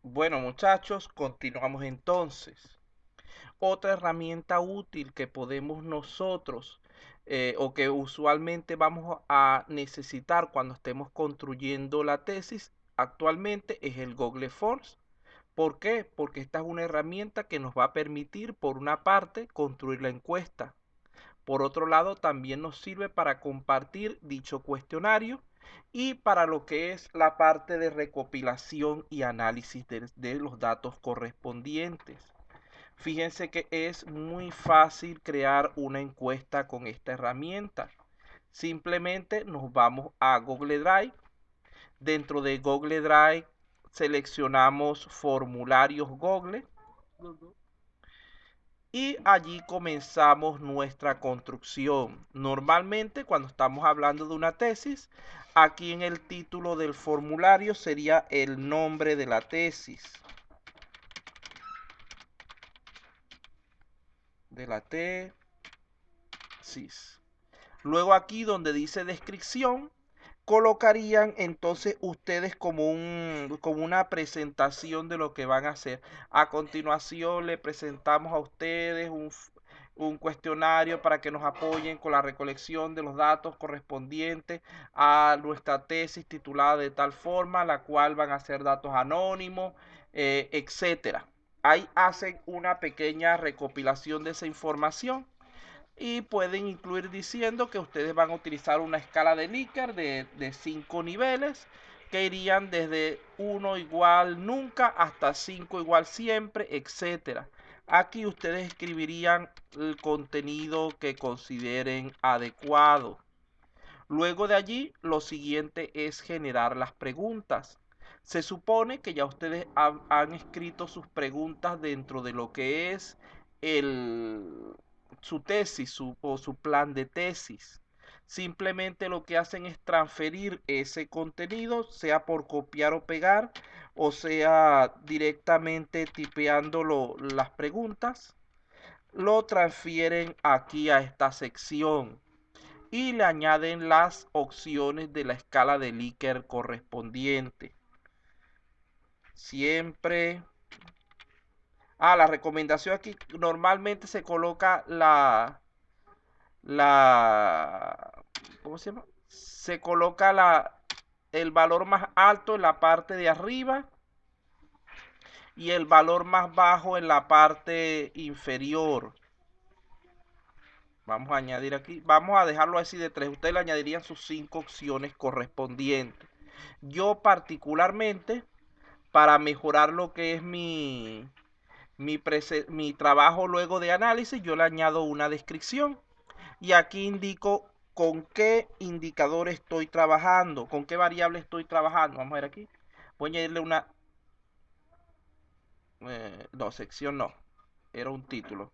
Bueno, muchachos, continuamos entonces. Otra herramienta útil que podemos nosotros o que usualmente vamos a necesitar cuando estemos construyendo la tesis actualmente es el Google Forms. ¿Por qué? Porque esta es una herramienta que nos va a permitir, por una parte, construir la encuesta. Por otro lado, también nos sirve para compartir dicho cuestionario y para lo que es la parte de recopilación y análisis de los datos correspondientes. Fíjense que es muy fácil crear una encuesta con esta herramienta. Simplemente nos vamos a Google Drive. Dentro de Google Drive seleccionamos formularios Google y allí comenzamos nuestra construcción. Normalmente cuando estamos hablando de una tesis, aquí en el título del formulario sería el nombre de la tesis. Luego aquí donde dice descripción, colocarían entonces ustedes como una presentación de lo que van a hacer. A continuación le presentamos a ustedes un cuestionario para que nos apoyen con la recolección de los datos correspondientes a nuestra tesis titulada de tal forma, la cual van a ser datos anónimos, etcétera. Ahí hacen una pequeña recopilación de esa información y pueden incluir diciendo que ustedes van a utilizar una escala de Likert de 5 niveles que irían desde 1 igual nunca hasta 5 igual siempre, etcétera. Aquí ustedes escribirían el contenido que consideren adecuado. Luego de allí, lo siguiente es generar las preguntas. Se supone que ya ustedes han escrito sus preguntas dentro de lo que es el, su tesis o su plan de tesis. Simplemente lo que hacen es transferir ese contenido, sea por copiar o pegar, o sea directamente tipeando las preguntas, lo transfieren aquí a esta sección y le añaden las opciones de la escala de Likert correspondiente. Siempre. La recomendación aquí normalmente se coloca la ¿cómo se llama? Se coloca el valor más alto en la parte de arriba y el valor más bajo en la parte inferior. Vamos a añadir aquí, vamos a dejarlo así de 3. Ustedes le añadirían sus 5 opciones correspondientes. Yo particularmente, para mejorar lo que es mi trabajo luego de análisis, yo le añado una descripción. Y aquí indico con qué indicador estoy trabajando, con qué variable estoy trabajando. Vamos a ver aquí. Voy a añadirle una... no, sección no. Era un título.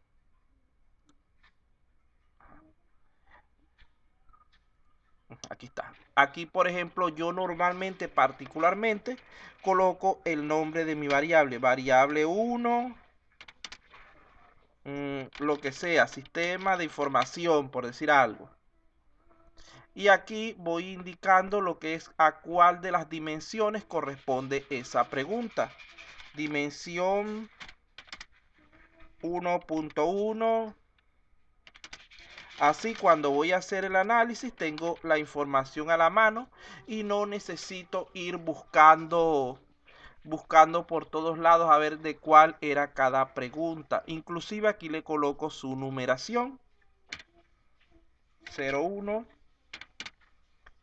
Aquí está. Aquí, por ejemplo, yo normalmente, particularmente, coloco el nombre de mi variable. Variable 1, lo que sea, sistema de información, por decir algo. Y aquí voy indicando lo que es a cuál de las dimensiones corresponde esa pregunta. Dimensión 1.1. Así cuando voy a hacer el análisis tengo la información a la mano y no necesito ir buscando por todos lados a ver de cuál era cada pregunta. Inclusive aquí le coloco su numeración 01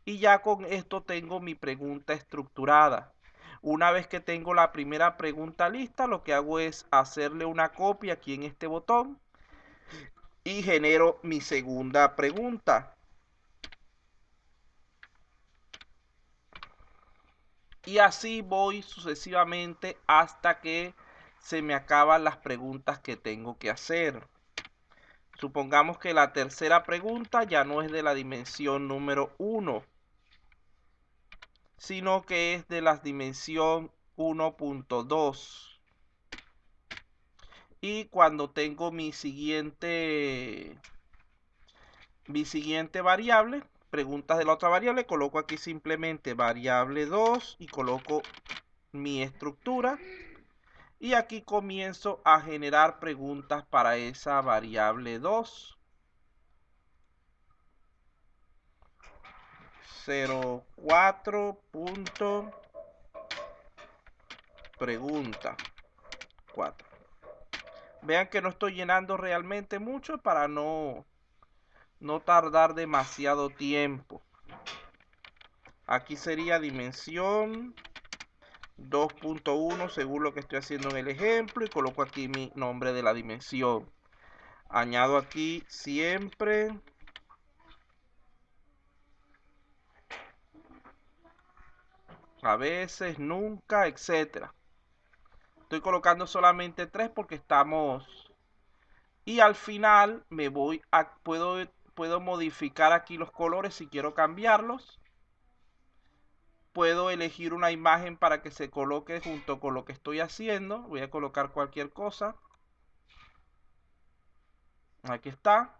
y ya con esto tengo mi pregunta estructurada. Una vez que tengo la primera pregunta lista, lo que hago es hacerle una copia aquí en este botón y genero mi segunda pregunta. Y así voy sucesivamente hasta que se me acaban las preguntas que tengo que hacer. Supongamos que la tercera pregunta ya no es de la dimensión número 1, sino que es de la dimensión 1.2. Y cuando tengo mi siguiente variable, preguntas de la otra variable, coloco aquí simplemente variable 2 y coloco mi estructura. Y aquí comienzo a generar preguntas para esa variable 2. 04 punto pregunta 4. Vean que no estoy llenando realmente mucho para no tardar demasiado tiempo. Aquí sería dimensión 2.1 según lo que estoy haciendo en el ejemplo, y coloco aquí mi nombre de la dimensión. Añado aquí siempre, a veces, nunca, etcétera. Estoy colocando solamente 3 porque estamos. Y al final me voy a puedo modificar aquí los colores si quiero cambiarlos. Puedo elegir una imagen para que se coloque junto con lo que estoy haciendo. Voy a colocar cualquier cosa. Aquí está.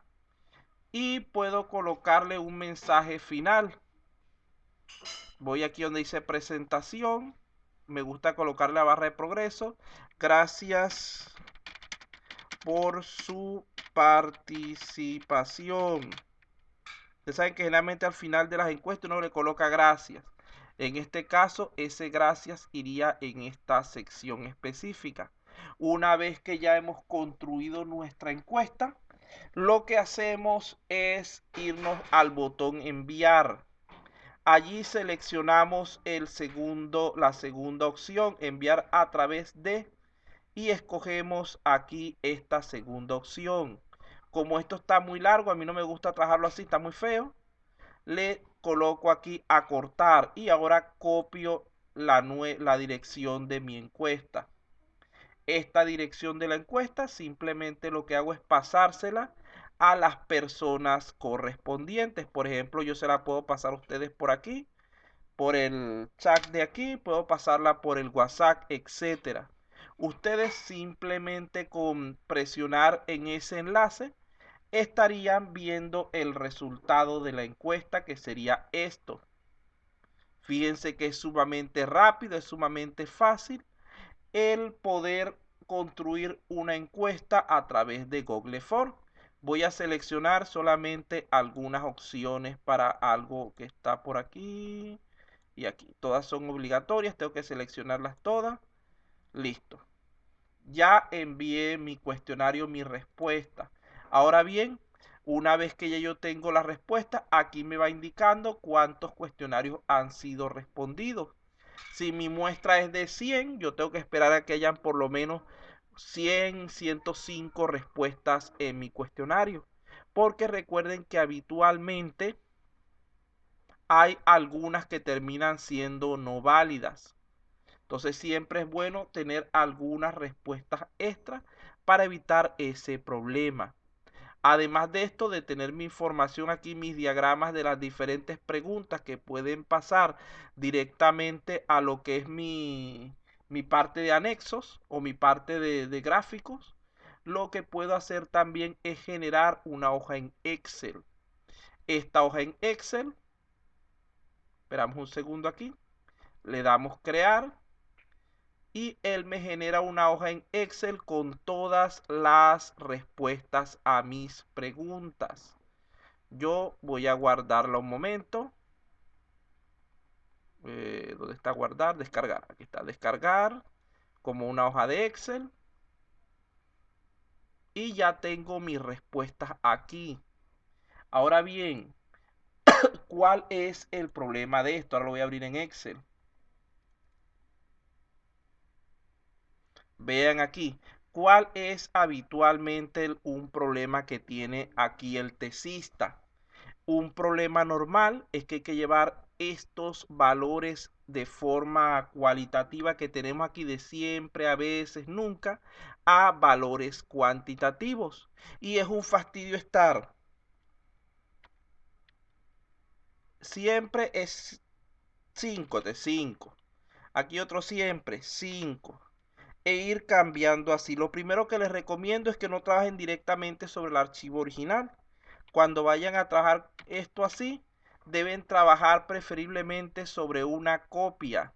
Y puedo colocarle un mensaje final. Voy aquí donde dice presentación. Me gusta colocarle la barra de progreso. Gracias por su participación. Ustedes saben que generalmente al final de las encuestas uno le coloca gracias. En este caso, ese gracias iría en esta sección específica. Una vez que ya hemos construido nuestra encuesta, lo que hacemos es irnos al botón enviar. Allí seleccionamos la segunda opción, enviar a través de, y escogemos aquí esta segunda opción. Como esto está muy largo, a mí no me gusta trabajarlo así, está muy feo, le coloco aquí acortar y ahora copio la dirección de mi encuesta. Esta dirección de la encuesta simplemente lo que hago es pasársela a las personas correspondientes. Por ejemplo, yo se la puedo pasar a ustedes por aquí, por el chat de aquí, puedo pasarla por el WhatsApp, etcétera. Ustedes simplemente con presionar en ese enlace estarían viendo el resultado de la encuesta, que sería esto. Fíjense que es sumamente rápido, es sumamente fácil el poder construir una encuesta a través de Google Form. Voy a seleccionar solamente algunas opciones para algo que está por aquí y aquí. Todas son obligatorias, tengo que seleccionarlas todas. Listo. Ya envié mi cuestionario, mi respuesta. Ahora bien, una vez que ya yo tengo la respuesta, aquí me va indicando cuántos cuestionarios han sido respondidos. Si mi muestra es de 100, yo tengo que esperar a que hayan por lo menos 100, 105 respuestas en mi cuestionario. Porque recuerden que habitualmente hay algunas que terminan siendo no válidas. Entonces siempre es bueno tener algunas respuestas extras para evitar ese problema. Además de esto, de tener mi información aquí, mis diagramas de las diferentes preguntas que pueden pasar directamente a lo que es mi parte de anexos o mi parte de gráficos, lo que puedo hacer también es generar una hoja en Excel. Esta hoja en Excel, esperamos un segundo aquí, le damos crear y él me genera una hoja en Excel con todas las respuestas a mis preguntas. Yo voy a guardarla un momento. ¿Dónde está guardar? Descargar. Aquí está, descargar como una hoja de Excel. Y ya tengo mis respuestas aquí. Ahora bien, ¿cuál es el problema de esto? Ahora lo voy a abrir en Excel. Vean aquí, ¿cuál es habitualmente un problema que tiene aquí el tesista? Un problema normal es que hay que llevar estos valores de forma cualitativa que tenemos aquí de siempre, a veces, nunca, a valores cuantitativos. Y es un fastidio estar. Siempre es 5 de 5. Aquí otro siempre, 5. E ir cambiando así. Lo primero que les recomiendo es que no trabajen directamente sobre el archivo original. Cuando vayan a trabajar esto así, deben trabajar preferiblemente sobre una copia.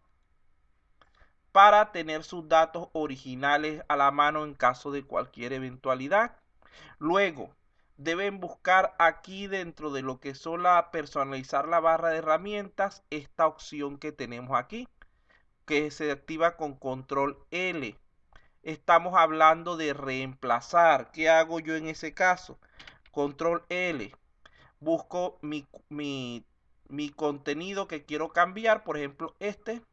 para tener sus datos originales a la mano en caso de cualquier eventualidad. Luego, deben buscar aquí dentro de lo que son personalizar la barra de herramientas, esta opción que tenemos aquí, que se activa con control L. Estamos hablando de reemplazar. ¿Qué hago yo en ese caso? Control L. Busco mi contenido que quiero cambiar, por ejemplo este.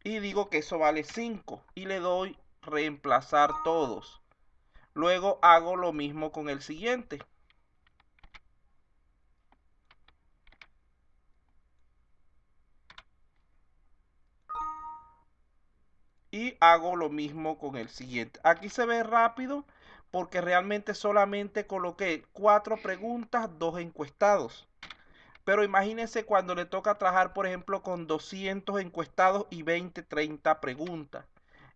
Y digo que eso vale 5 y le doy reemplazar todos. Luego hago lo mismo con el siguiente. Y hago lo mismo con el siguiente. Aquí se ve rápido porque realmente solamente coloqué 4 preguntas, 2 encuestados. Pero imagínense cuando le toca trabajar, por ejemplo, con 200 encuestados y 20, 30 preguntas.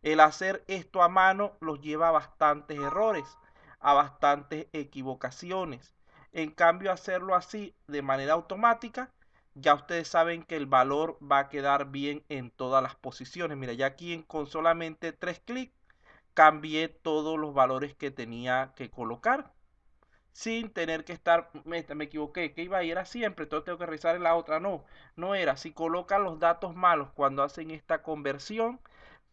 El hacer esto a mano los lleva a bastantes errores, a bastantes equivocaciones. En cambio, hacerlo así de manera automática, ya ustedes saben que el valor va a quedar bien en todas las posiciones. Mira, ya aquí con solamente 3 clics cambié todos los valores que tenía que colocar sin tener que estar, me equivoqué, que iba a ir a siempre, entonces tengo que revisar en la otra. No, no era. Si colocan los datos malos cuando hacen esta conversión,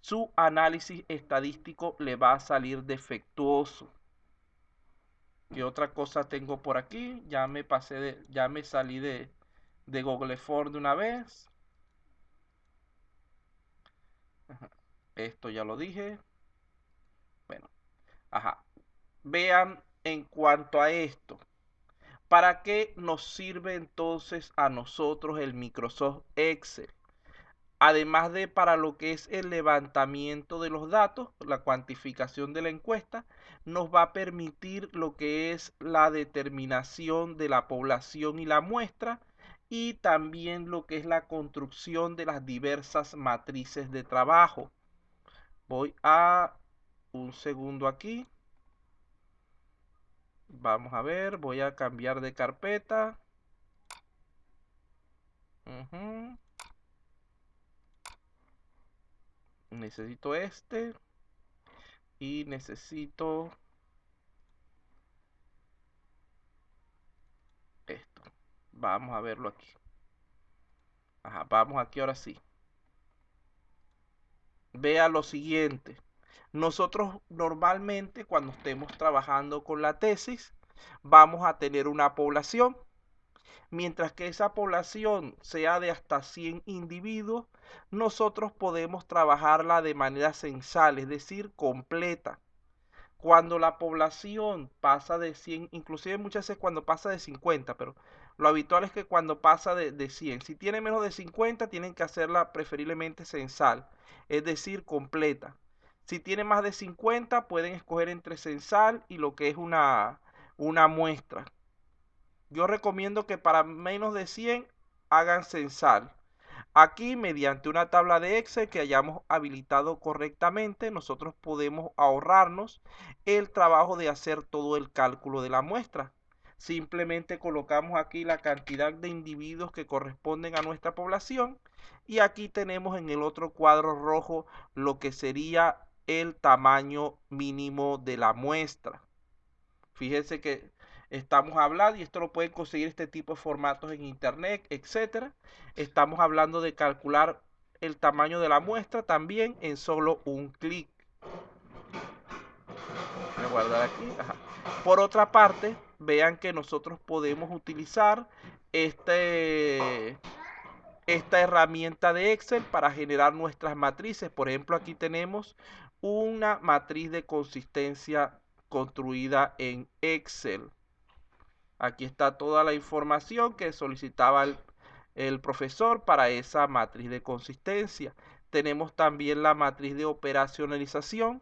su análisis estadístico le va a salir defectuoso. ¿Qué otra cosa tengo por aquí? Ya me pasé ya me salí de Google Form de una vez. Esto ya lo dije. Bueno, ajá. Vean en cuanto a esto. ¿Para qué nos sirve entonces a nosotros el Microsoft Excel? Además de para lo que es el levantamiento de los datos, la cuantificación de la encuesta, nos va a permitir lo que es la determinación de la población y la muestra, y también lo que es la construcción de las diversas matrices de trabajo. Voy a un segundo aquí. Vamos a ver, voy a cambiar de carpeta. Necesito este y necesito esto. Vamos a verlo aquí. Ajá, vamos aquí ahora sí. Vea lo siguiente. Nosotros normalmente cuando estemos trabajando con la tesis vamos a tener una población. Mientras que esa población sea de hasta 100 individuos, nosotros podemos trabajarla de manera censal, es decir, completa. Cuando la población pasa de 100, inclusive muchas veces cuando pasa de 50, pero lo habitual es que cuando pasa de 100, si tiene menos de 50, tienen que hacerla preferiblemente censal, es decir, completa. Si tiene más de 50, pueden escoger entre censal y lo que es una muestra. Yo recomiendo que para menos de 100 hagan censal. Aquí, mediante una tabla de Excel que hayamos habilitado correctamente, nosotros podemos ahorrarnos el trabajo de hacer todo el cálculo de la muestra. Simplemente colocamos aquí la cantidad de individuos que corresponden a nuestra población y aquí tenemos en el otro cuadro rojo lo que sería el tamaño mínimo de la muestra. Fíjense que estamos hablando, y esto lo pueden conseguir este tipo de formatos en internet, etcétera. Estamos hablando de calcular el tamaño de la muestra también en solo un clic. Voy a guardar aquí. Ajá. Por otra parte, vean que nosotros podemos utilizar esta herramienta de Excel para generar nuestras matrices. Por ejemplo, aquí tenemos una matriz de consistencia construida en Excel. Aquí está toda la información que solicitaba el profesor para esa matriz de consistencia. Tenemos también la matriz de operacionalización,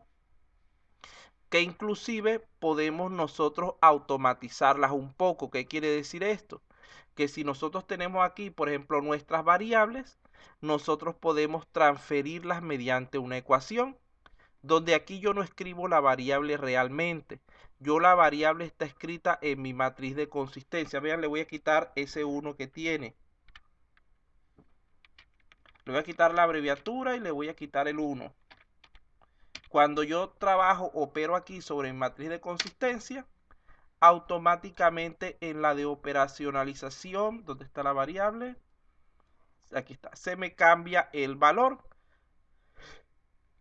que inclusive podemos nosotros automatizarlas un poco. ¿Qué quiere decir esto? Que si nosotros tenemos aquí, por ejemplo, nuestras variables, nosotros podemos transferirlas mediante una ecuación, donde aquí yo no escribo la variable realmente. La variable está escrita en mi matriz de consistencia. Vean, le voy a quitar ese 1 que tiene. Le voy a quitar la abreviatura y le voy a quitar el 1. Cuando yo trabajo, opero aquí sobre mi matriz de consistencia, automáticamente en la de operacionalización, donde está la variable, aquí está, se me cambia el valor.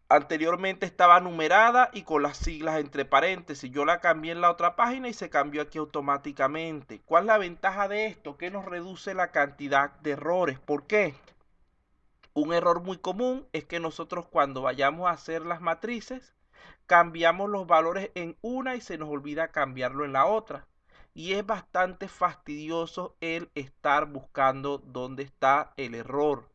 Anteriormente estaba numerada y con las siglas entre paréntesis. Yo la cambié en la otra página y se cambió aquí automáticamente. ¿Cuál es la ventaja de esto? Que nos reduce la cantidad de errores. ¿Por qué? Un error muy común es que nosotros cuando vayamos a hacer las matrices, cambiamos los valores en una y se nos olvida cambiarlo en la otra. Y es bastante fastidioso el estar buscando dónde está el error.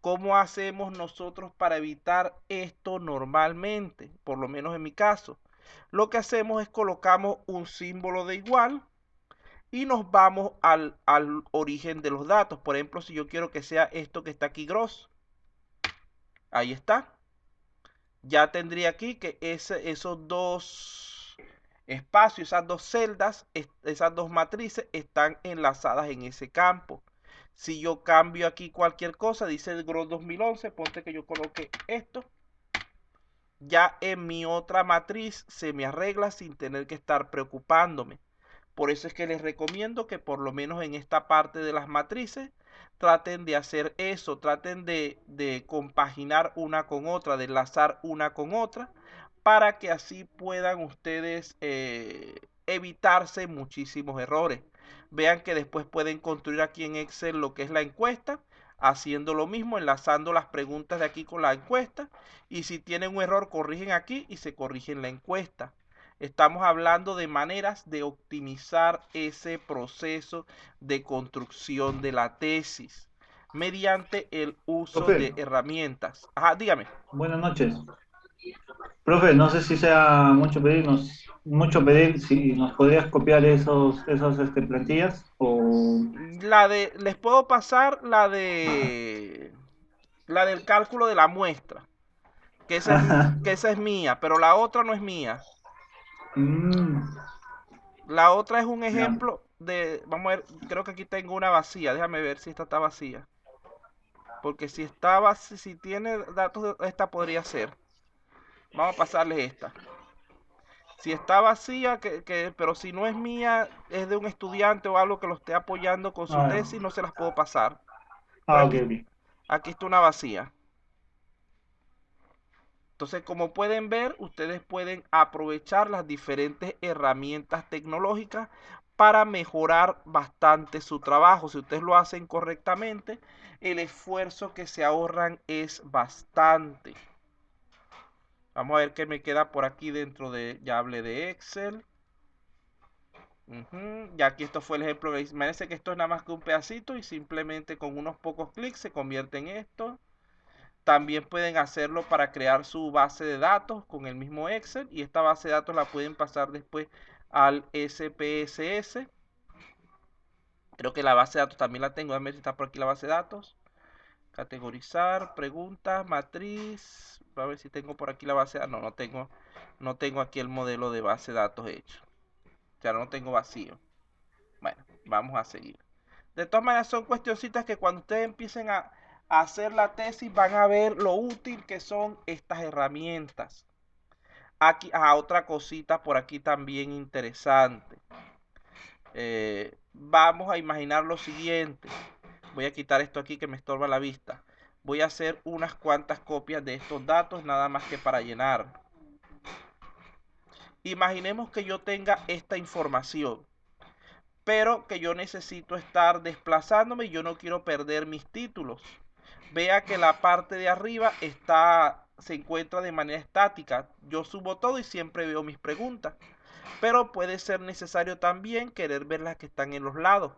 ¿Cómo hacemos nosotros para evitar esto normalmente? Por lo menos en mi caso. Lo que hacemos es colocamos un símbolo de igual y nos vamos al origen de los datos. Por ejemplo, si yo quiero que sea esto que está aquí gross, ahí está. Ya tendría aquí que esos dos espacios, esas dos celdas, esas dos matrices están enlazadas en ese campo. Si yo cambio aquí cualquier cosa, dice el GROS 2011, ponte que yo coloque esto, ya en mi otra matriz se me arregla sin tener que estar preocupándome. Por eso es que les recomiendo que por lo menos en esta parte de las matrices traten de hacer eso, traten de compaginar una con otra, de enlazar una con otra, para que así puedan ustedes evitarse muchísimos errores. Vean que después pueden construir aquí en Excel lo que es la encuesta, haciendo lo mismo, enlazando las preguntas de aquí con la encuesta, y si tienen un error corrigen aquí y se corrigen la encuesta. Estamos hablando de maneras de optimizar ese proceso de construcción de la tesis mediante el uso Profe, de herramientas. Ajá, dígame. buenas noches. Profe, no sé si sea mucho pedir si nos podrías copiar esos plantillas o... Les puedo pasar la del cálculo de la muestra, que esa es mía, pero la otra no es mía. Mm, La otra es un ya. ejemplo de, vamos a ver, creo que aquí tengo una vacía, déjame ver si esta está vacía. Porque si estaba, si tiene datos, esta podría ser. Vamos a pasarles esta. Si está vacía, pero si no es mía, es de un estudiante o algo que lo esté apoyando con su Ah, tesis, no se las puedo pasar. Pero ok, ok. aquí está una vacía. Entonces, como pueden ver, ustedes pueden aprovechar las diferentes herramientas tecnológicas para mejorar bastante su trabajo. Si ustedes lo hacen correctamente, el esfuerzo que se ahorran es bastante. Vamos a ver qué me queda por aquí dentro de, ya hablé de Excel. Ya aquí esto fue el ejemplo que imagínense que esto es nada más que un pedacito y simplemente con unos pocos clics se convierte en esto. También pueden hacerlo para crear su base de datos con el mismo Excel y esta base de datos la pueden pasar después al SPSS. Creo que la base de datos también la tengo, déjame ver si está por aquí la base de datos. Categorizar, preguntas, matriz. A ver si tengo por aquí la base de datos. No, no tengo aquí el modelo de base de datos hecho. Ya no tengo vacío. Bueno, vamos a seguir. De todas maneras, son cuestioncitas que cuando ustedes empiecen a hacer la tesis van a ver lo útil que son estas herramientas. Aquí, otra cosita por aquí también interesante. Vamos a imaginar lo siguiente. Voy a quitar esto aquí que me estorba la vista. Voy a hacer unas cuantas copias de estos datos nada más que para llenar. Imaginemos que yo tenga esta información, pero que yo necesito estar desplazándome y yo no quiero perder mis títulos. Vea que la parte de arriba se encuentra de manera estática. Yo subo todo y siempre veo mis preguntas. Pero puede ser necesario también querer ver las que están en los lados.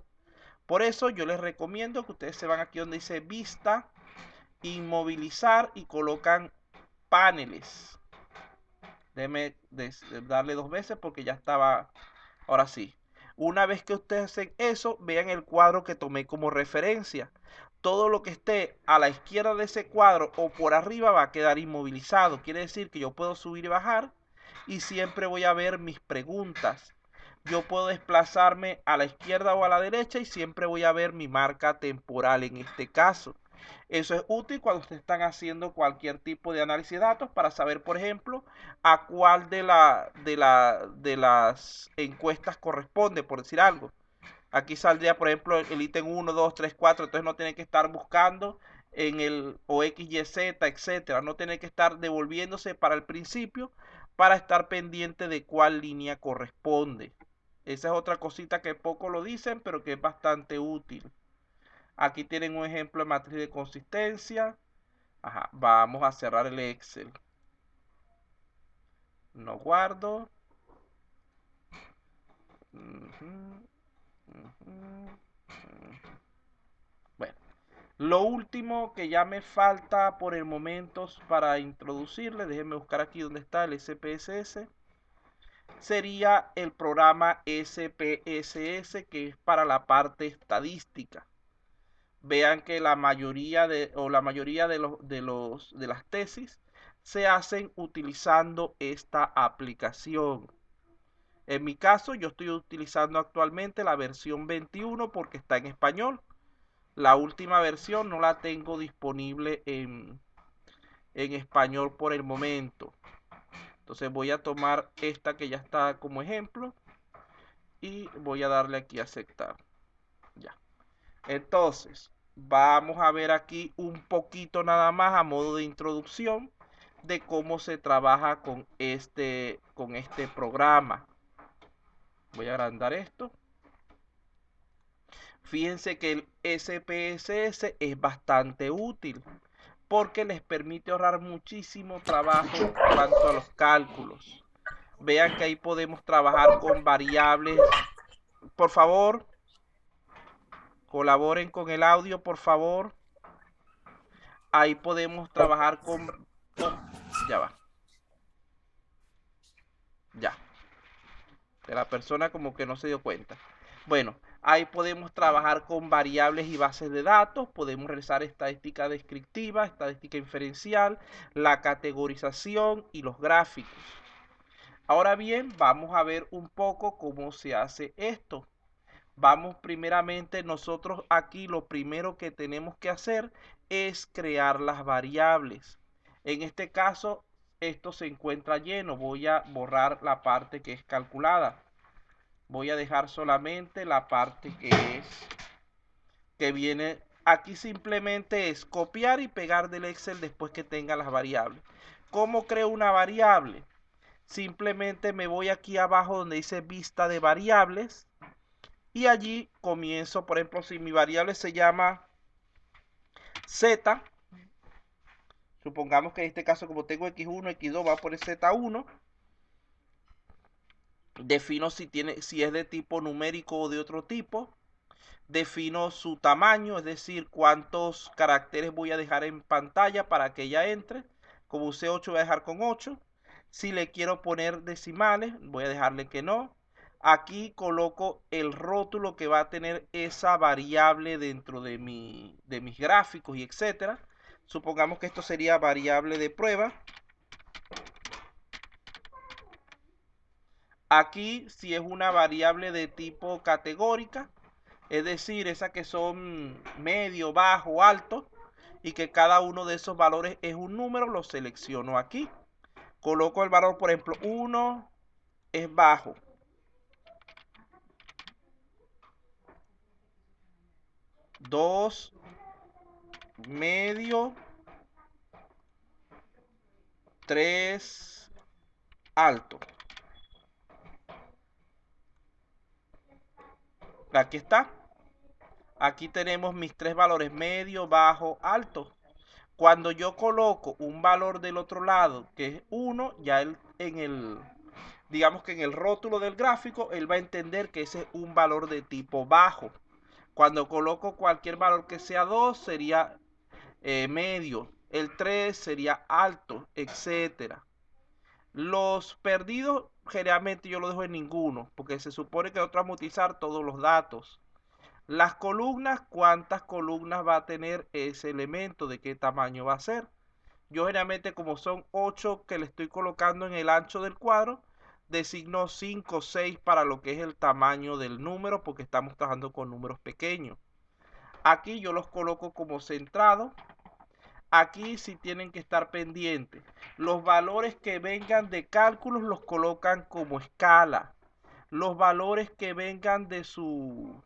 Por eso yo les recomiendo que ustedes se van aquí donde dice vista, inmovilizar y colocan paneles. Déjenme darle dos veces porque ya estaba. Ahora sí. Una vez que ustedes hacen eso, vean el cuadro que tomé como referencia. Todo lo que esté a la izquierda de ese cuadro o por arriba va a quedar inmovilizado. Quiere decir que yo puedo subir y bajar y siempre voy a ver mis preguntas. Yo puedo desplazarme a la izquierda o a la derecha y siempre voy a ver mi marca temporal en este caso. Eso es útil cuando ustedes están haciendo cualquier tipo de análisis de datos para saber, por ejemplo, a cuál de las encuestas corresponde, por decir algo. Aquí saldría, por ejemplo, el ítem 1, 2, 3, 4, entonces no tienen que estar buscando en el o X, Y, Z, etcétera. No tienen que estar devolviéndose para el principio para estar pendiente de cuál línea corresponde. Esa es otra cosita que poco lo dicen, pero que es bastante útil. Aquí tienen un ejemplo de matriz de consistencia. Ajá, vamos a cerrar el Excel. No guardo. Bueno, lo último que ya me falta por el momento para introducirle, déjenme buscar aquí donde está el SPSS, sería el programa SPSS, que es para la parte estadística. Vean que la mayoría de las tesis se hacen utilizando esta aplicación. En mi caso, yo estoy utilizando actualmente la versión 21 porque está en español. La última versión no la tengo disponible en español por el momento. Entonces voy a tomar esta que ya está como ejemplo y voy a darle aquí a aceptar. Ya. Entonces, vamos a ver aquí un poquito nada más a modo de introducción de cómo se trabaja con este programa. Voy a agrandar esto. Fíjense que el SPSS es bastante útil porque les permite ahorrar muchísimo trabajo en cuanto a los cálculos. Vean que ahí podemos trabajar con variables. Por favor, colaboren con el audio, por favor. Ahí podemos trabajar con... Ya va. Ya. Que la persona como que no se dio cuenta. Bueno, ahí podemos trabajar con variables y bases de datos, podemos realizar estadística descriptiva, estadística inferencial, la categorización y los gráficos. Ahora bien, vamos a ver un poco cómo se hace esto. Vamos primeramente, nosotros aquí lo primero que tenemos que hacer es crear las variables. En este caso, esto se encuentra lleno. Voy a borrar la parte que es calculada. Voy a dejar solamente la parte que viene aquí. Simplemente es copiar y pegar del Excel después que tenga las variables. ¿Cómo creo una variable? Simplemente me voy aquí abajo donde dice vista de variables y allí comienzo, por ejemplo, si mi variable se llama Z, supongamos que en este caso como tengo X1, X2, va a poner Z1. Defino si es de tipo numérico o de otro tipo. Defino su tamaño, es decir, cuántos caracteres voy a dejar en pantalla para que ella entre. Como usé 8, voy a dejar con 8. Si le quiero poner decimales, voy a dejarle que no. Aquí coloco el rótulo que va a tener esa variable dentro de mis gráficos y etcétera. Supongamos que esto sería variable de prueba. Aquí, si es una variable de tipo categórica, es decir, esas que son medio, bajo, alto, y que cada uno de esos valores es un número, lo selecciono aquí. Coloco el valor, por ejemplo, 1 es bajo. 2 medio. 3 alto. Aquí está. Aquí tenemos mis tres valores, medio, bajo, alto. Cuando yo coloco un valor del otro lado, que es 1, ya él digamos que en el rótulo del gráfico, él va a entender que ese es un valor de tipo bajo. Cuando coloco cualquier valor que sea 2, sería medio. El 3 sería alto, etcétera. Los perdidos generalmente yo lo dejo en ninguno, porque se supone que nosotros vamos a utilizar todos los datos. Las columnas, ¿cuántas columnas va a tener ese elemento? ¿De qué tamaño va a ser? Yo generalmente, como son 8 que le estoy colocando en el ancho del cuadro, designo 5 o 6 para lo que es el tamaño del número, porque estamos trabajando con números pequeños. Aquí yo los coloco como centrado. Aquí sí tienen que estar pendientes. Los valores que vengan de cálculos los colocan como escala. Los valores que vengan de su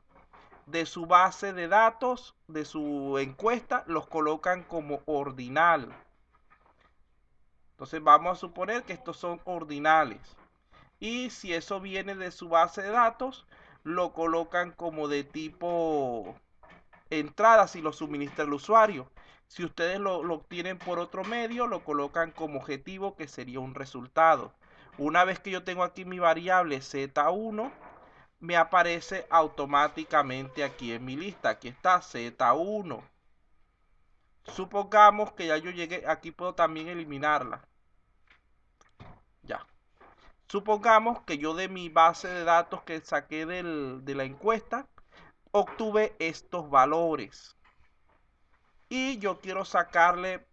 base de datos, de su encuesta, los colocan como ordinal. Entonces vamos a suponer que estos son ordinales. Y si eso viene de su base de datos, lo colocan como de tipo entrada si lo suministra el usuario. Si ustedes lo obtienen por otro medio, lo colocan como objetivo, que sería un resultado. Una vez que yo tengo aquí mi variable Z1, me aparece automáticamente aquí en mi lista. Aquí está Z1. Supongamos que ya yo llegué, aquí puedo también eliminarla. Ya. Supongamos que yo de mi base de datos que saqué de la encuesta, obtuve estos valores. Y yo quiero sacarle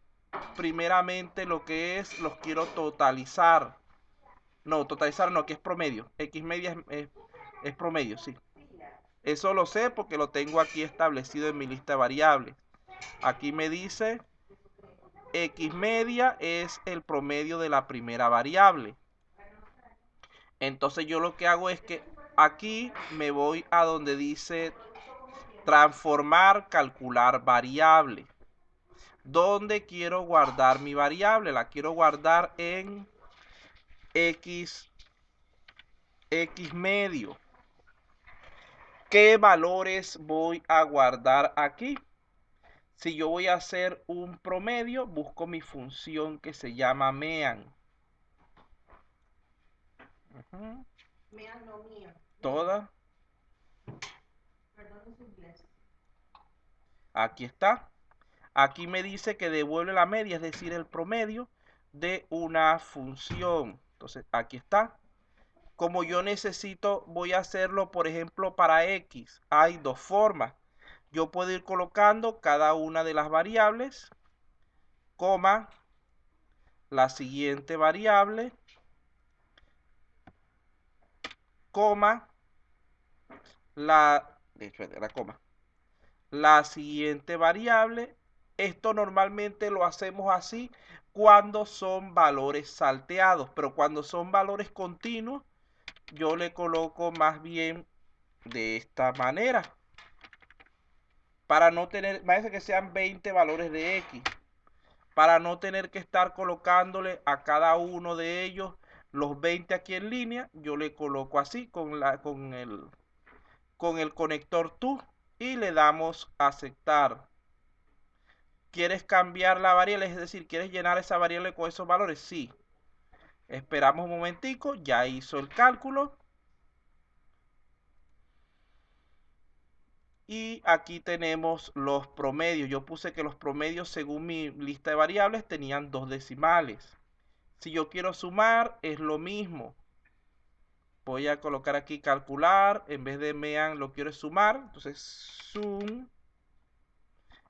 primeramente lo que es, los quiero totalizar. No, totalizar no, que es promedio. X media es promedio, sí. Eso lo sé porque lo tengo aquí establecido en mi lista de variables. Aquí me dice X media es el promedio de la primera variable. Entonces yo lo que hago es que aquí me voy a donde dice transformar, calcular variable. ¿Dónde quiero guardar mi variable? La quiero guardar en X medio. ¿Qué valores voy a guardar aquí? Si yo voy a hacer un promedio, busco mi función que se llama MEAN. MEAN no mía. Toda. Perdón, es inglés. Aquí está. Aquí me dice que devuelve la media, es decir, el promedio de una función. Entonces, aquí está. Como yo necesito, voy a hacerlo, por ejemplo, para X. Hay dos formas. Yo puedo ir colocando cada una de las variables, coma, la siguiente variable, coma, la siguiente variable. Esto normalmente lo hacemos así cuando son valores salteados, pero cuando son valores continuos, yo le coloco más bien de esta manera. Para no tener, parece que sean 20 valores de X. Para no tener que estar colocándole a cada uno de ellos los 20 aquí en línea, yo le coloco así con el conector TO y le damos aceptar. ¿Quieres cambiar la variable? Es decir, ¿quieres llenar esa variable con esos valores? Sí. Esperamos un momentico, ya hizo el cálculo. Y aquí tenemos los promedios. Yo puse que los promedios según mi lista de variables tenían 2 decimales. Si yo quiero sumar, es lo mismo. Voy a colocar aquí calcular. En vez de MEAN lo quiero sumar. Entonces sum.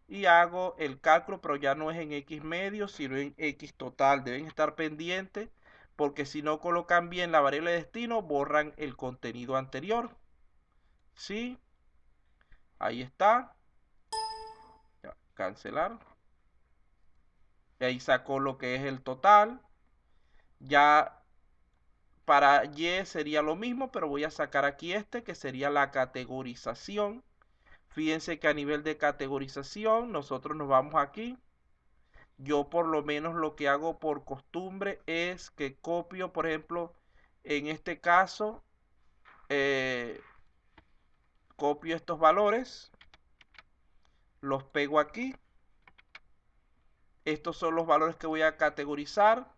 Y hago el cálculo, pero ya no es en X medio, sino en X total. Deben estar pendientes porque si no colocan bien la variable de destino, borran el contenido anterior. ¿Sí? Ahí está. Ya, cancelar. Y ahí sacó lo que es el total. Ya para Y sería lo mismo, pero voy a sacar aquí que sería la categorización. Fíjense que a nivel de categorización, nosotros nos vamos aquí. Yo por lo menos lo que hago por costumbre es que copio, por ejemplo, en este caso, copio estos valores, los pego aquí. Estos son los valores que voy a categorizar,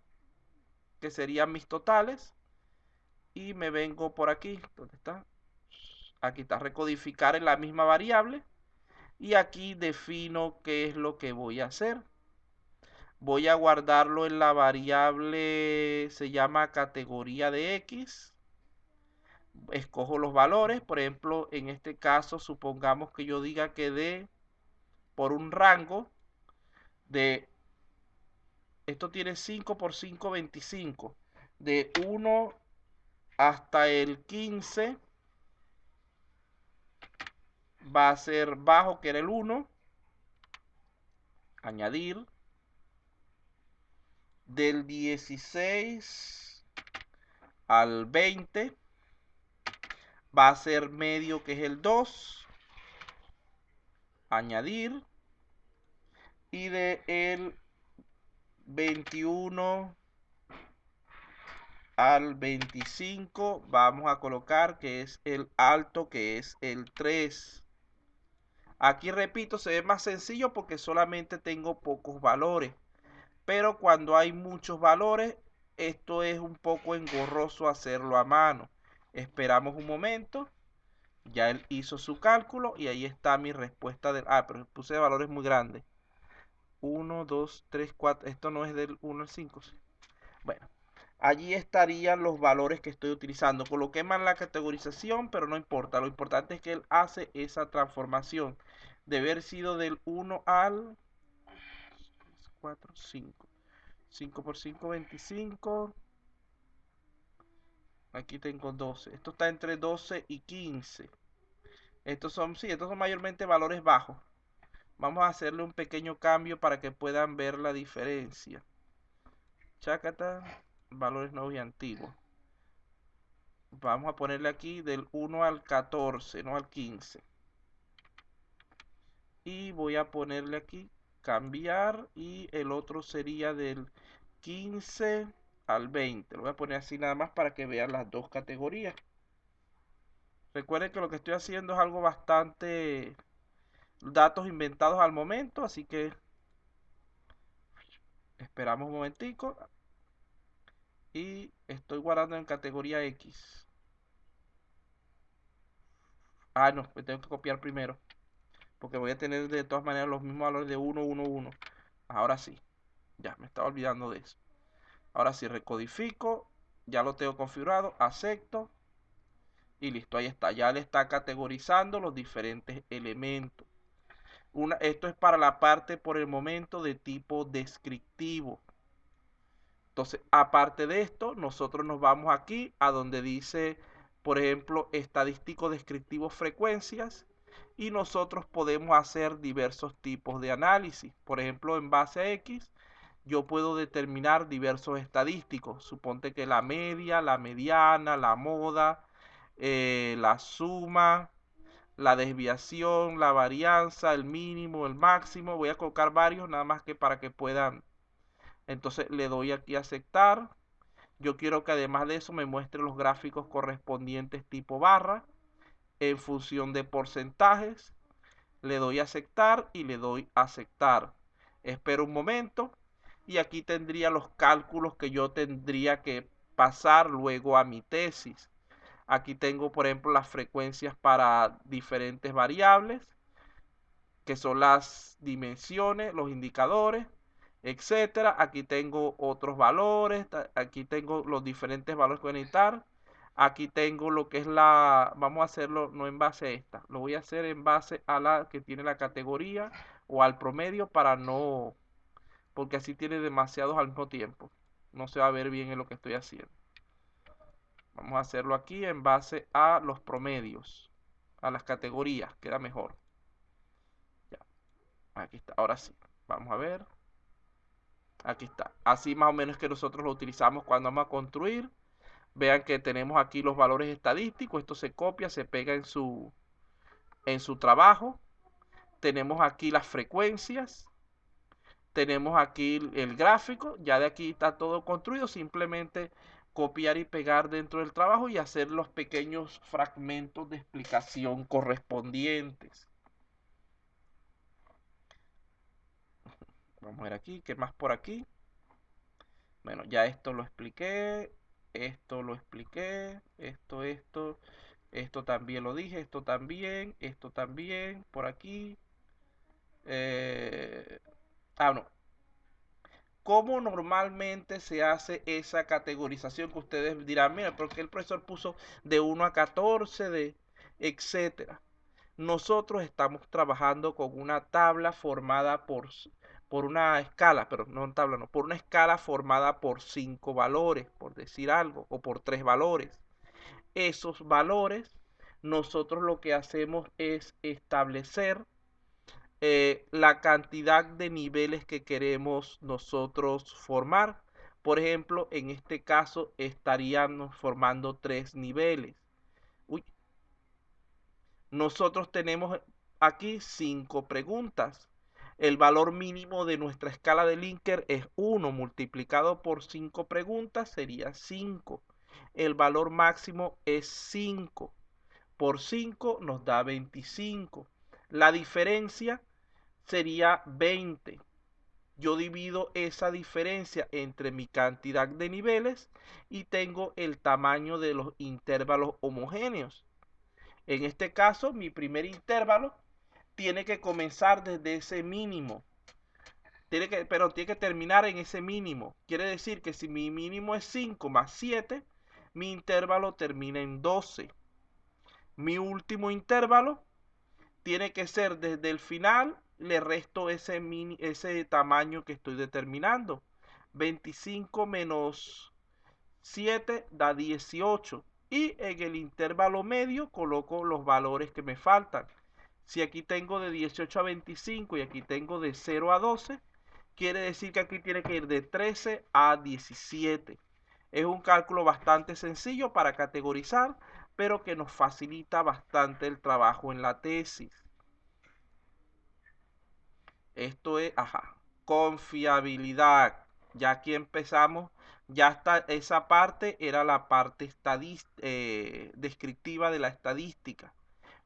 que serían mis totales. Y me vengo por aquí, ¿dónde está? Aquí está, recodificar en la misma variable. Y aquí defino qué es lo que voy a hacer. Voy a guardarlo en la variable, se llama categoría de X. Escojo los valores, por ejemplo, en este caso, supongamos que yo diga que dé por un rango de, esto tiene 5 por 5, 25, de 1 hasta el 15, va a ser bajo, que era el 1, añadir, del 16 al 20 va a ser medio, que es el 2, añadir, y de el 21 al 25 vamos a colocar que es el alto, que es el 3. Aquí repito, se ve más sencillo porque solamente tengo pocos valores, pero cuando hay muchos valores, esto es un poco engorroso hacerlo a mano. Esperamos un momento, ya él hizo su cálculo y ahí está mi respuesta del... Ah, pero puse valores muy grandes. 1, 2, 3, 4, esto no es del 1 al 5. ¿Sí? Bueno, allí estarían los valores que estoy utilizando. Coloqué mal la categorización, pero no importa. Lo importante es que él hace esa transformación. Debe haber sido del 1 al 4, 5. 5 por 5, 25. Aquí tengo 12. Esto está entre 12 y 15. Estos son, sí, estos son mayormente valores bajos. Vamos a hacerle un pequeño cambio para que puedan ver la diferencia. Chácata, valores nuevos y antiguos. Vamos a ponerle aquí del 1 al 14, no al 15. Y voy a ponerle aquí cambiar, y el otro sería del 15 al 20. Lo voy a poner así nada más para que vean las dos categorías. Recuerden que lo que estoy haciendo es algo bastante datos inventados al momento, así que esperamos un momentico y estoy guardando en categoría X. Ah, no, me tengo que copiar primero, porque voy a tener de todas maneras los mismos valores de 1, 1, 1. Ahora sí, ya me estaba olvidando de eso. Ahora sí, recodifico, ya lo tengo configurado, acepto y listo, ahí está. Ya le está categorizando los diferentes elementos. Esto es para la parte por el momento de tipo descriptivo. Entonces, aparte de esto, nosotros nos vamos aquí a donde dice, por ejemplo, estadístico descriptivo frecuencias, y nosotros podemos hacer diversos tipos de análisis. Por ejemplo, en base a X, yo puedo determinar diversos estadísticos. Suponte que la media, la mediana, la moda, la suma, la desviación, la varianza, el mínimo, el máximo. Voy a colocar varios nada más que para que puedan. Entonces le doy aquí a aceptar. Yo quiero que además de eso me muestre los gráficos correspondientes tipo barra en función de porcentajes. Le doy a aceptar y le doy a aceptar. Espero un momento y aquí tendría los cálculos que yo tendría que pasar luego a mi tesis. Aquí tengo, por ejemplo, las frecuencias para diferentes variables, que son las dimensiones, los indicadores, etcétera. Aquí tengo otros valores, aquí tengo los diferentes valores que voy a necesitar. Aquí tengo lo que es vamos a hacerlo no en base a esta, lo voy a hacer en base a la que tiene la categoría o al promedio, para no, porque así tiene demasiados al mismo tiempo. No se va a ver bien en lo que estoy haciendo. Vamos a hacerlo aquí en base a los promedios, a las categorías, queda mejor. Ya, aquí está, ahora sí. Vamos a ver. Aquí está. Así más o menos que nosotros lo utilizamos cuando vamos a construir. Vean que tenemos aquí los valores estadísticos. Esto se copia, se pega en su trabajo. Tenemos aquí las frecuencias. Tenemos aquí el gráfico. Ya de aquí está todo construido. Simplemente copiar y pegar dentro del trabajo y hacer los pequeños fragmentos de explicación correspondientes. Vamos a ver aquí, ¿qué más por aquí? Bueno, ya esto lo expliqué, esto lo expliqué, esto también lo dije, esto también, por aquí. Eh, no. ¿Cómo normalmente se hace esa categorización que ustedes dirán, mira, porque el profesor puso de 1 a 14, etcétera? Nosotros estamos trabajando con una tabla formada por una escala, pero no tabla, no, por una escala formada por 5 valores, por decir algo, o por 3 valores. Esos valores nosotros lo que hacemos es establecer la cantidad de niveles que queremos nosotros formar. Por ejemplo, en este caso estaríamos formando 3 niveles. Uy, nosotros tenemos aquí 5 preguntas. El valor mínimo de nuestra escala de Likert es 1 multiplicado por 5 preguntas sería 5. El valor máximo es 5. Por 5 nos da 25. La diferencia sería 20. Yo divido esa diferencia entre mi cantidad de niveles y tengo el tamaño de los intervalos homogéneos. En este caso, mi primer intervalo tiene que comenzar desde ese mínimo. Pero tiene que terminar en ese mínimo. Quiere decir que si mi mínimo es 5 más 7, mi intervalo termina en 12. Mi último intervalo tiene que ser desde el final, le resto ese tamaño que estoy determinando. 25 menos 7 da 18. Y en el intervalo medio coloco los valores que me faltan. Si aquí tengo de 18 a 25 y aquí tengo de 0 a 12, quiere decir que aquí tiene que ir de 13 a 17. Es un cálculo bastante sencillo para categorizar, pero que nos facilita bastante el trabajo en la tesis. Esto es, confiabilidad. Ya aquí empezamos, ya está, esa parte era la parte descriptiva de la estadística.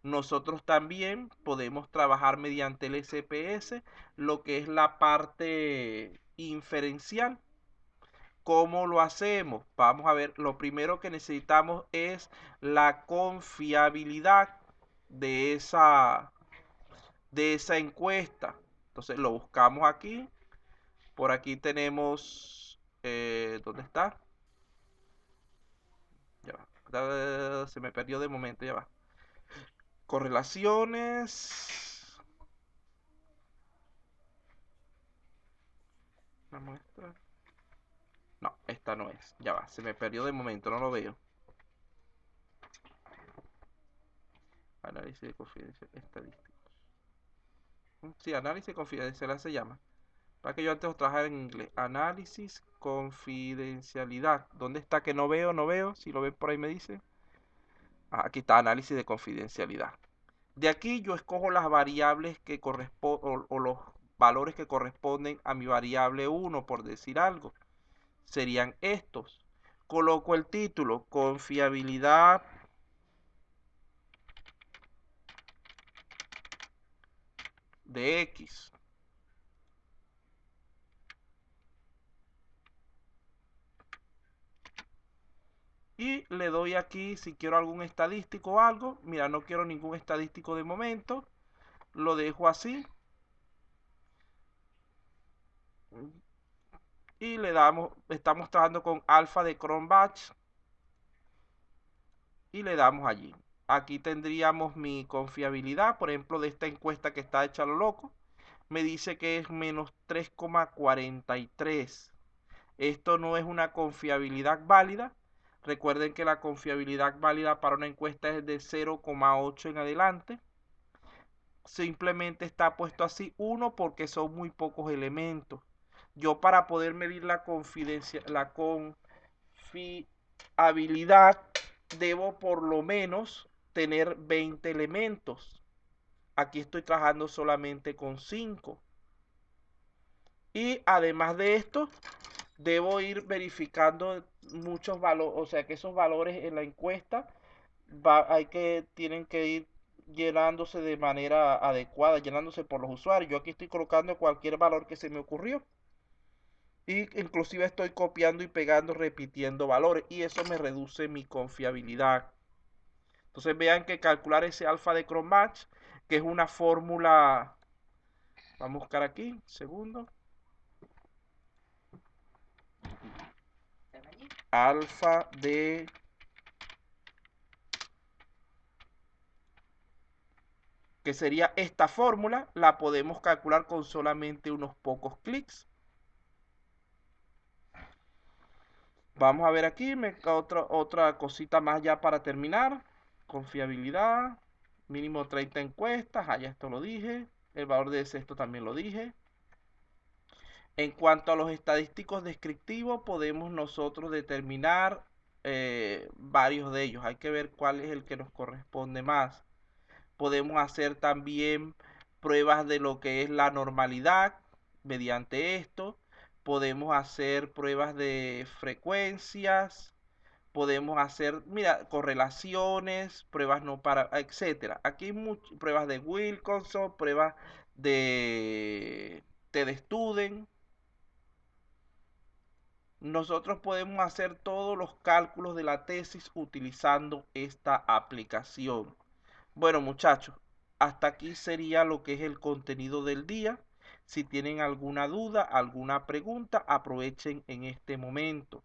Nosotros también podemos trabajar mediante el SPS lo que es la parte inferencial. ¿Cómo lo hacemos? Vamos a ver, lo primero que necesitamos es la confiabilidad de esa encuesta. Entonces lo buscamos aquí. Por aquí tenemos, ¿dónde está? Ya va. Se me perdió de momento, ya va. Correlaciones. La muestra. No, esta no es. Ya va, se me perdió de momento, no lo veo. Análisis de confidencial estadísticos. Sí, análisis confidencial se llama. Para que yo antes trabajara en inglés. Análisis, confidencialidad. ¿Dónde está que no veo? No veo. Si lo ven por ahí me dice. Aquí está análisis de confidencialidad. De aquí yo escojo las variables que corresponden o los valores que corresponden a mi variable 1, por decir algo. Serían estos. Coloco el título, confiabilidad de X. Y le doy aquí si quiero algún estadístico o algo. Mira, no quiero ningún estadístico de momento. Lo dejo así. Y le damos, estamos trabajando con alfa de Cronbach. Y le damos allí. Aquí tendríamos mi confiabilidad, por ejemplo, de esta encuesta que está hecha a lo loco. Me dice que es menos 3,43. Esto no es una confiabilidad válida. Recuerden que la confiabilidad válida para una encuesta es de 0,8 en adelante. Simplemente está puesto así 1 porque son muy pocos elementos. Yo para poder medir la confiabilidad debo por lo menos tener 20 elementos. Aquí estoy trabajando solamente con 5. Y además de esto, debo ir verificando muchos valores, o sea que esos valores en la encuesta tienen que ir llenándose de manera adecuada, llenándose por los usuarios. Yo aquí estoy colocando cualquier valor que se me ocurrió. Y inclusive estoy copiando y pegando, repitiendo valores. Y eso me reduce mi confiabilidad. Entonces vean que calcular ese alfa de Cronbach, que es una fórmula, vamos a buscar aquí, segundo. Alfa de que sería esta fórmula, la podemos calcular con solamente unos pocos clics. Vamos a ver aquí, otra cosita más ya para terminar. Confiabilidad, mínimo 30 encuestas, ya esto lo dije. El valor de esto también lo dije. En cuanto a los estadísticos descriptivos, podemos nosotros determinar varios de ellos. Hay que ver cuál es el que nos corresponde más. Podemos hacer también pruebas de lo que es la normalidad mediante esto. Podemos hacer pruebas de frecuencias. Podemos hacer, mira, correlaciones, pruebas no para, etcétera. Aquí hay pruebas de Wilkinson, pruebas de Student. Nosotros podemos hacer todos los cálculos de la tesis utilizando esta aplicación. Bueno, muchachos, hasta aquí sería lo que es el contenido del día. Si tienen alguna duda, alguna pregunta, aprovechen en este momento.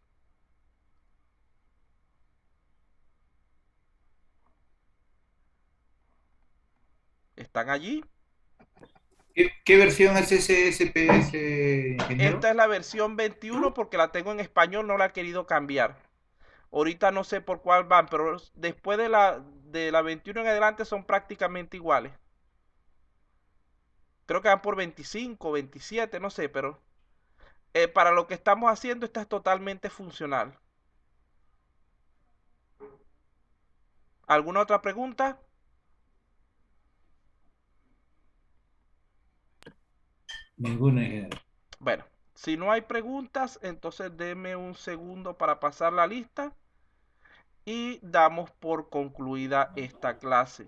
¿Están allí? ¿Qué versión es ese SPS, ingeniero? Esta es la versión 21 porque la tengo en español, no la he querido cambiar. Ahorita no sé por cuál van, pero después de la 21 en adelante son prácticamente iguales. Creo que van por 25, 27, no sé, pero para lo que estamos haciendo esta es totalmente funcional. ¿Alguna otra pregunta? Ninguna, ingeniero. Bueno, si no hay preguntas, entonces deme un segundo para pasar la lista y damos por concluida esta clase.